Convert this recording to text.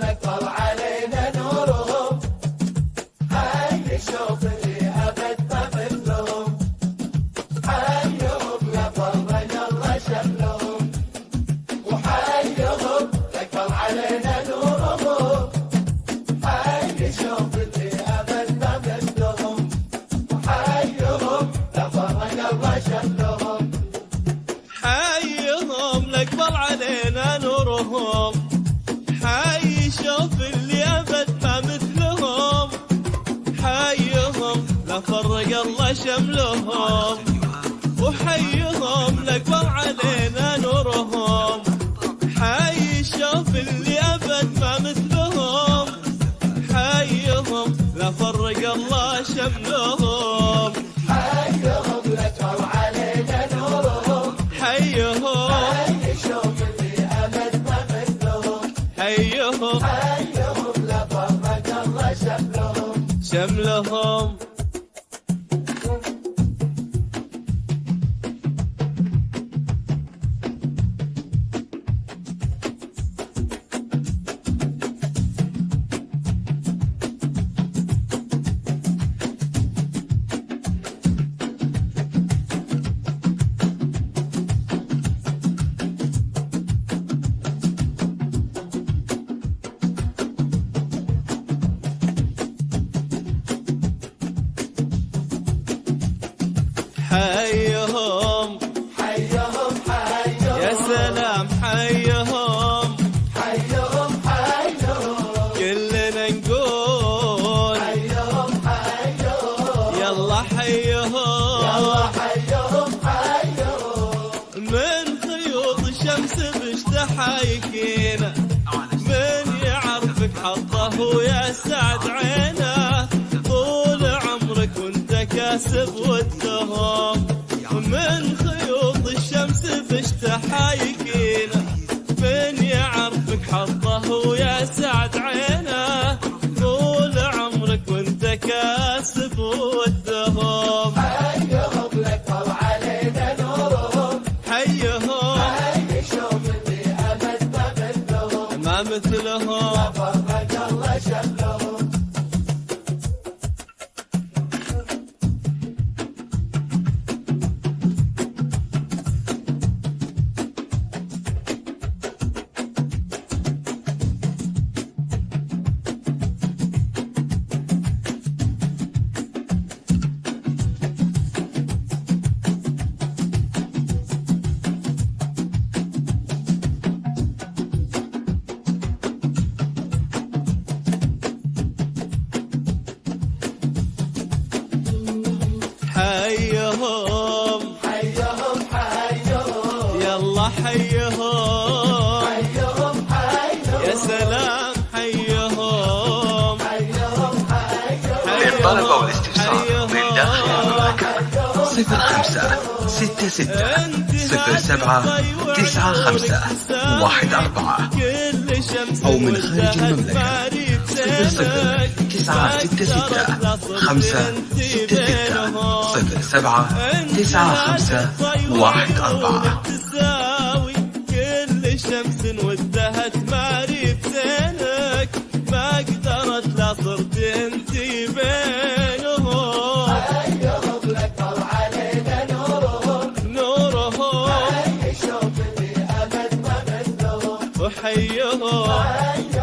لك طلع علينا نورهم، حي شوف اللي أبد ما مثلهم، حيهم لا فرق الله شملهم، وحيهم لك طلع علينا نورهم، حي شوف اللي أبد ما مثلهم، وحيهم لا فرق الله شملهم، حيهم لك طلع علينا نورهم، حي شوف اللي أبد ما مثلهم، حيهم لا فرق الله شملهم، وحيهم لك طلع علينا نورهم، حي شوف اللي أبد ما مثلهم، حيهم لا فرق الله شملهم، حيهم لك طلع علينا نورهم، حيهم شوف اللي أبد ما مثلهم، حيهم حيهم لا فرق الله شملهم. شملهم. حيهم حيهم حيهم يا سلام حيهم حيهم حيهم كلنا نقول حيهم حيهم يلا حيهم يلا حيهم حيهم من خيوط الشمس بشتحايكينا، من يعرفك حظه ويا سعد عينه، طول عمرك وانت كاسب والدهم، من خيوط الشمس بشتحايكينا، من يعرفك حظه ويا سعد عينه، طول عمرك وانت كاسب والدهم، حيهم لك طلع علينا نورهم، حيهم حي شوف اللي أبد ما مثلهم، ما مثلهم. فرق الله شملهم. حيهم حيهم حيهم يلا حيهم حيهم حيهم يا سلام حيهم حيهم حيهم للطلب والاستفسار من داخل المملكة 0566 كل شمس أو من خارج المملكة 009666 تساوي كل شمس ودها تماري بزينك، ما قدرت لا صرت انتي بينهم، حيهم لك طلع علينا نورهم، نورهم حي شوف اللي أبد ما مثلهم، وحيهم حيهم